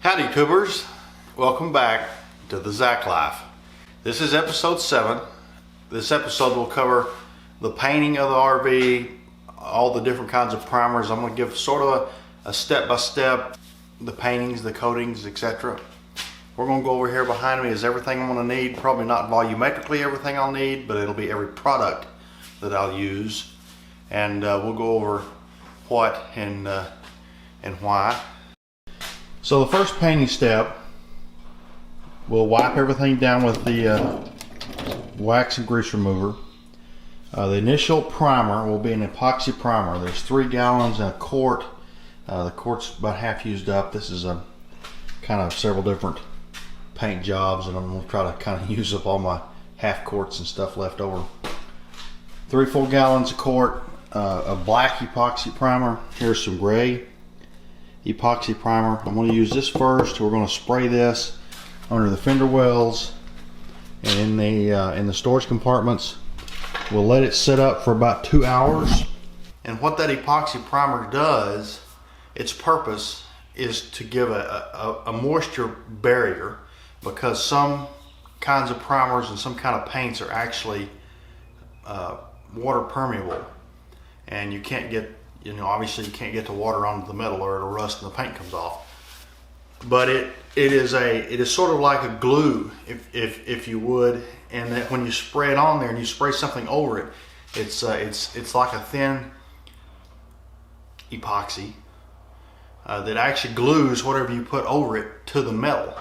Howdy tubers, welcome back to the Zach Life. This is episode 7. This episode will cover the painting of the RV, all the different kinds of primers. I'm going to give sort of a step-by-step, the paintings, the coatings, etc. We're going to go over here behind me is everything I'm going to need. Probably not volumetrically everything I'll need, but it'll be every product that I'll use. And we'll go over what and why. So the first painting step, we'll wipe everything down with the wax and grease remover. The initial primer will be an epoxy primer. There's 3 gallons and a quart. The quart's about half used up. This is a kind of several different paint jobs, and I'm going to try to kind of use up all my half quarts and stuff left over. 3 full gallons a quart. A black epoxy primer. Here's some gray epoxy primer. I'm going to use this first. We're going to spray this under the fender wells and in the storage compartments. We'll let it sit up for about 2 hours. And what that epoxy primer does, its purpose is to give a moisture barrier, because some kinds of primers and some kind of paints are actually water permeable, and you can't get, obviously you can't get the water onto the metal or it'll rust and the paint comes off. But it is sort of like a glue, if you would, and that when you spray it on there and you spray something over it, it's like a thin epoxy that actually glues whatever you put over it to the metal,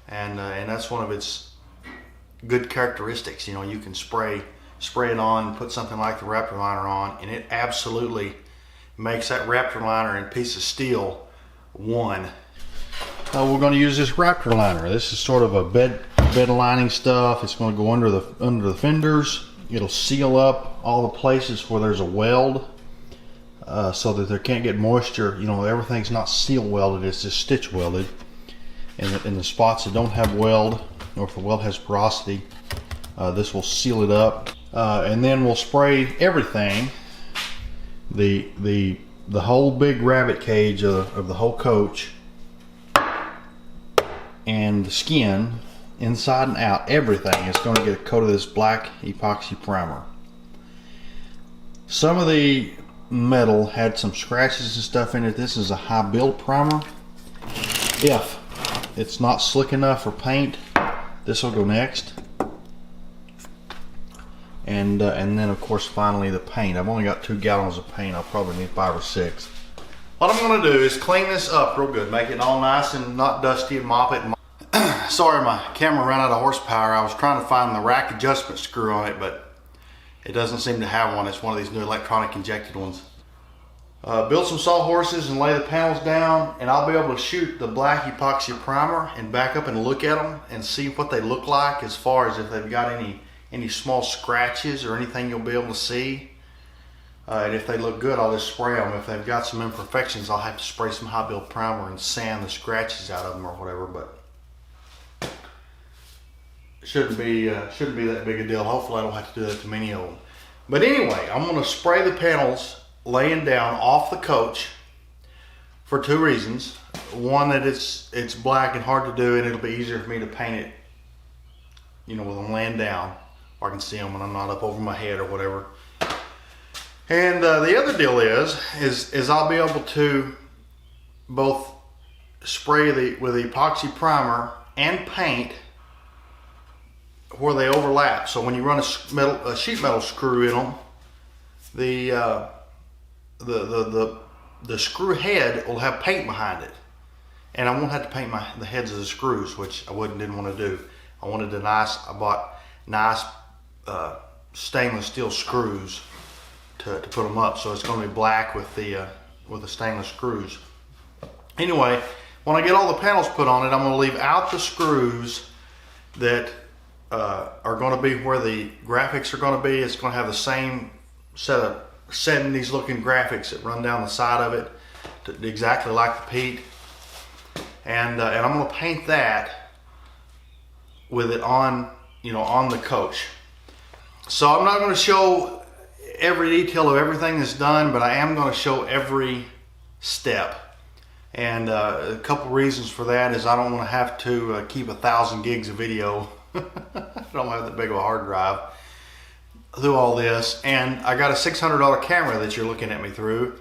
and that's one of its good characteristics. You can spray it on, put something like the Raptor liner on, and it absolutely makes that Raptor liner and piece of steel one. We're going to use this Raptor liner. This is sort of a bed lining stuff. It's going to go under the fenders. It'll seal up all the places where there's a weld, so that there can't get moisture. Everything's not seal welded, it's just stitch welded. In the spots that don't have weld, or if the weld has porosity, this will seal it up. And then we'll spray everything, the whole big rabbit cage of the whole coach, and the skin inside and out. Everything is going to get a coat of this black epoxy primer. Some of the metal had some scratches and stuff in it. This is a high build primer. If it's not slick enough for paint, this will go next. And then of course finally the paint. I've only got 2 gallons of paint. I'll probably need 5 or 6. What I'm going to do is clean this up real good, make it all nice and not dusty, and mop it. Sorry, my camera ran out of horsepower. I was trying to find the rack adjustment screw on it, but it doesn't seem to have one. It's one of these new electronic injected ones. Build some sawhorses and lay the panels down, and I'll be able to shoot the black epoxy primer and back up and look at them and see what they look like, as far as if they've got any small scratches or anything you'll be able to see. And if they look good, I'll just spray them. If they've got some imperfections, I'll have to spray some high build primer and sand the scratches out of them or whatever. But shouldn't be that big a deal. Hopefully I don't have to do that to many of them. But anyway, I'm going to spray the panels laying down off the coach for 2 reasons. One, that it's black and hard to do, and it'll be easier for me to paint it, with them laying down, or I can see them when I'm not up over my head or whatever. And the other deal is I'll be able to both spray with the epoxy primer and paint where they overlap. So when you run a sheet metal screw in them, the screw head will have paint behind it, and I won't have to paint the heads of the screws, which I didn't want to do. I bought nice stainless steel screws to put them up, so it's going to be black with the stainless screws. Anyway, when I get all the panels put on it, I'm going to leave out the screws that are going to be where the graphics are going to be. It's going to have the same set of 70s looking graphics that run down the side of it, exactly like the Pete. And I'm going to paint that with it on, on the coach. So I'm not going to show every detail of everything that's done, but I am going to show every step. And a couple reasons for that is I don't want to have to keep 1,000 gigs of video. I don't have that big of a hard drive through all this. And I got a $600 camera that you're looking at me through.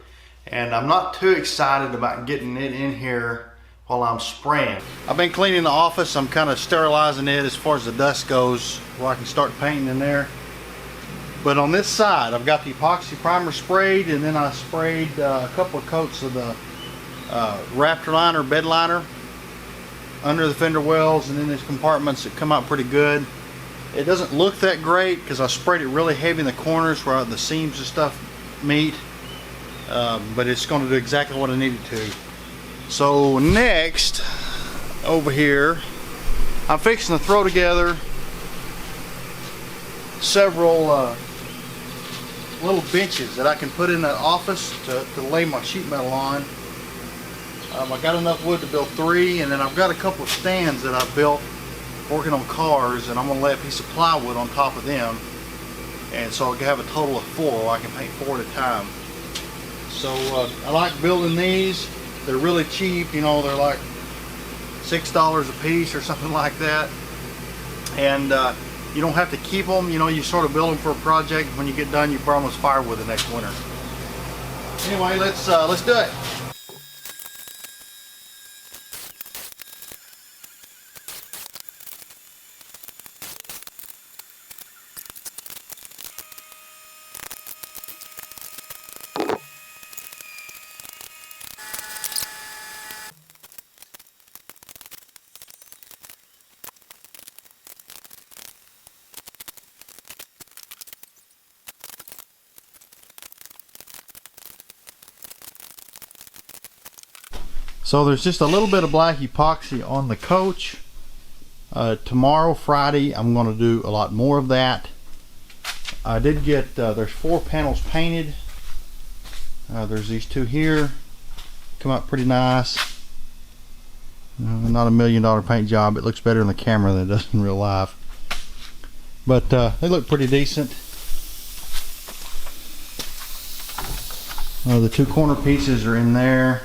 And I'm not too excited about getting it in here while I'm spraying. I've been cleaning the office. I'm kind of sterilizing it as far as the dust goes, where I can start painting in there. But on this side, I've got the epoxy primer sprayed, and then I sprayed a couple of coats of the rafter liner, bed liner under the fender wells and in these compartments. That come out pretty good. It doesn't look that great because I sprayed it really heavy in the corners where the seams and stuff meet, but it's going to do exactly what I needed to. So next, over here, I'm fixing to throw together several little benches that I can put in the office to lay my sheet metal on. I got enough wood to build 3, and then I've got a couple of stands that I've built working on cars, and I'm going to lay a piece of plywood on top of them, and so I can have a total of 4. I can paint 4 at a time. So I like building these. They're really cheap, you know, they're like $6 a piece or something like that, and you don't have to keep them. You know, you sort of build them for a project. When you get done, you burn them as firewood the next winter. Anyway, let's do it. So there's just a little bit of black epoxy on the coach. Tomorrow, Friday, I'm going to do a lot more of that. I did get, there's 4 panels painted. There's these 2 here. Come out pretty nice. Not $1 million paint job. It looks better in the camera than it does in real life. But they look pretty decent. The 2 corner pieces are in there.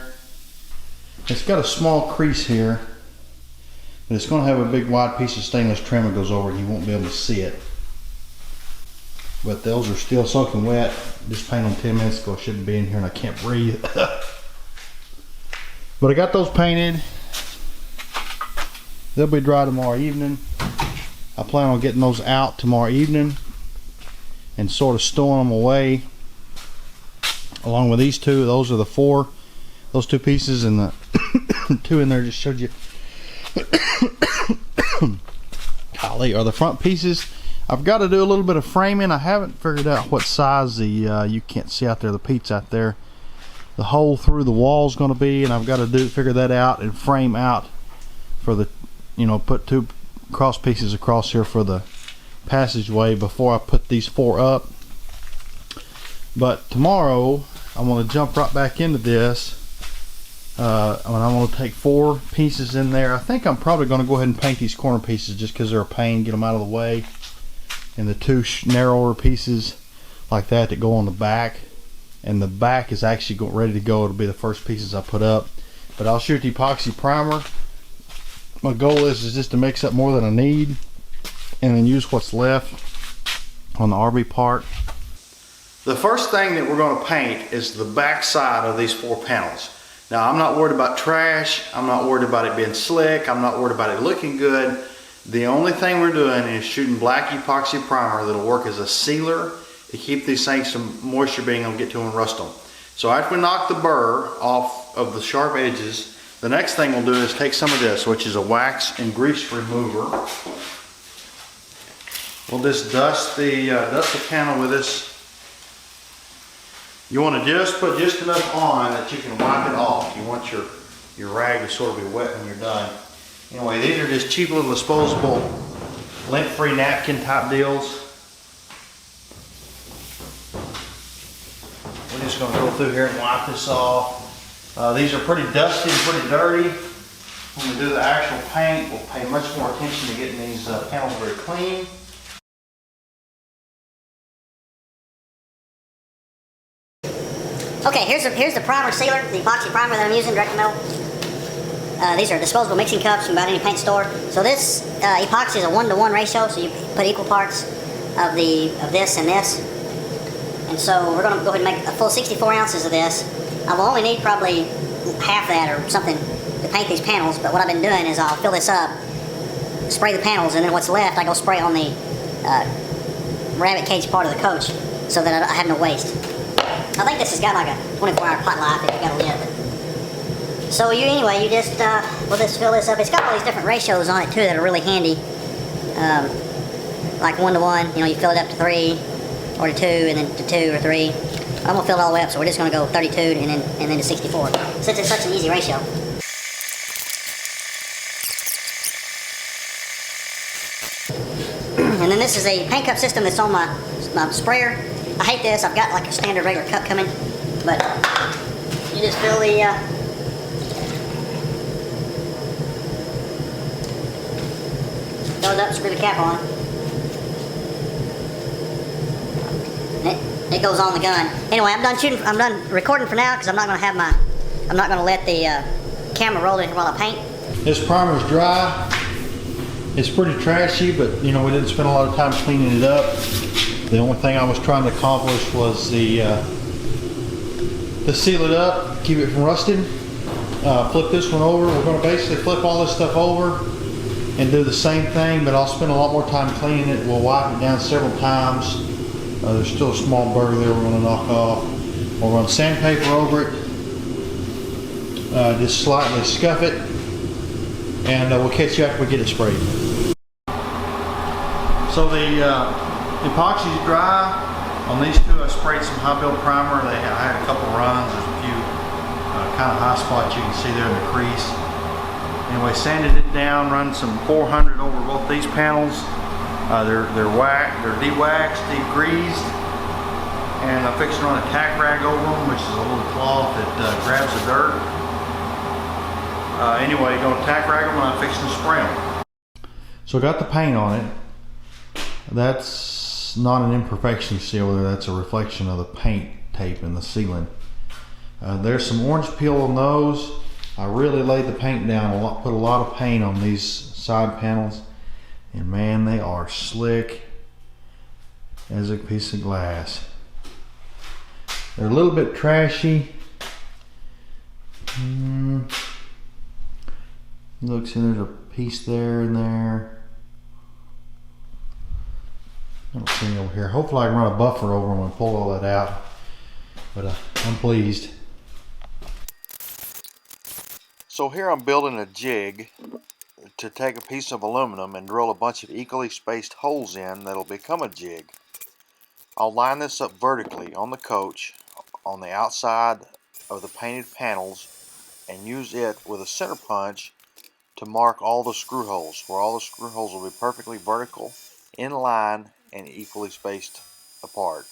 It's got a small crease here, but it's going to have a big wide piece of stainless trim that goes over it. You won't be able to see it. But those are still soaking wet. Just painted them 10 minutes ago. I shouldn't be in here and I can't breathe. But I got those painted. They'll be dry tomorrow evening. I plan on getting those out tomorrow evening and sort of stowing them away along with these 2. Those are the 4. Those 2 pieces, and the 2 in there just showed you. Golly, are the front pieces. I've got to do a little bit of framing. I haven't figured out what size the you can't see out there, the Pete's out there, the hole through the wall is going to be, and I've got to figure that out and frame out for the, you know, put 2 cross pieces across here for the passageway before I put these 4 up. But tomorrow I'm going to jump right back into this. I'm going to take 4 pieces in there. I think I'm probably going to go ahead and paint these corner pieces just because they're a pain, get them out of the way. And the 2 narrower pieces like that go on the back. And the back is actually ready to go. It'll be the first pieces I put up. But I'll shoot the epoxy primer. My goal is just to mix up more than I need and then use what's left on the RV part. The first thing that we're going to paint is the back side of these 4 panels. Now, I'm not worried about trash. I'm not worried about it being slick. I'm not worried about it looking good. The only thing we're doing is shooting black epoxy primer that'll work as a sealer to keep these things from moisture being able to get to them and rust them. So after we knock the burr off of the sharp edges, the next thing we'll do is take some of this, which is a wax and grease remover. We'll just dust the panel with this. You want to just put just enough on that you can wipe it off. You want your rag to sort of be wet when you're done. Anyway, these are just cheap little disposable lint-free napkin type deals. We're just going to go through here and wipe this off. These are pretty dusty and pretty dirty. When we do the actual paint, we'll pay much more attention to getting these panels very clean. Okay, here's the primer sealer, the epoxy primer that I'm using, direct to metal. These are disposable mixing cups from about any paint store. So this epoxy is a 1-to-1 ratio, so you put equal parts of this and this. And so we're going to go ahead and make a full 64 ounces of this. I will only need probably half that or something to paint these panels, but what I've been doing is I'll fill this up, spray the panels, and then what's left I go spray on the rabbit cage part of the coach so that I have no waste. I think this has got like a 24-hour pot life if you got a lid. So you just we'll just fill this up. It's got all these different ratios on it too that are really handy. Like 1-to-1, you fill it up to 3 or to 2 and then to 2 or 3. I'm gonna fill it all the way up, so we're just gonna go 32 and then to 64. Since it's such an easy ratio. And then this is a paint cup system that's on my sprayer. I hate this. I've got like a standard regular cup coming, but you just fill the fill it up, screw the cap on. And it goes on the gun. Anyway, I'm done recording for now because I'm not gonna let the camera roll in here while I paint. This primer's dry. It's pretty trashy, but we didn't spend a lot of time cleaning it up. The only thing I was trying to accomplish was to seal it up, keep it from rusting. Flip this one over. We're going to basically flip all this stuff over and do the same thing, but I'll spend a lot more time cleaning it. We'll wipe it down several times. There's still a small burr there we're going to knock off. We'll run sandpaper over it, just slightly scuff it, and we'll catch you after we get it sprayed. So the epoxy's dry. On these two I sprayed some high build primer. I had a couple runs. There's a few kind of high spots you can see there in the crease. Anyway, sanded it down, run some 400 over both these panels. They're de-waxed, de-greased, and I'm fixing to run a tack rag over them, which is a little cloth that grabs the dirt. Anyway, going to tack rag them and I'm fixing to spray them. So I got the paint on it. That's not an imperfection seal, that's a reflection of the paint tape in the sealing. There's some orange peel on those. I really laid the paint down, put a lot of paint on these side panels, and man, they are slick as a piece of glass. They're a little bit trashy. Look, see, there's a piece there and there. I don't see any over here. Hopefully I can run a buffer over them and pull all that out. But I'm pleased. So here I'm building a jig to take a piece of aluminum and drill a bunch of equally spaced holes in that'll become a jig. I'll line this up vertically on the coach on the outside of the painted panels and use it with a center punch to mark all the screw holes, where all the screw holes will be perfectly vertical, in line, and equally spaced apart.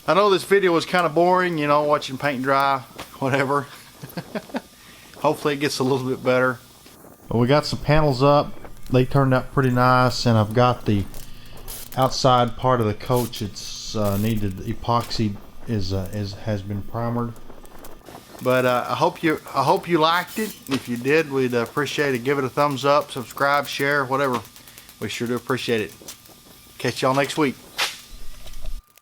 I know this video was kind of boring, you know, watching paint dry, whatever. Hopefully it gets a little bit better. Well, we got some panels up. They turned out pretty nice, and I've got the outside part of the coach. It's needed epoxy has been primered. But I hope you liked it. If you did, we'd appreciate it. Give it a thumbs up, subscribe, share, whatever. We sure do appreciate it. Catch y'all next week.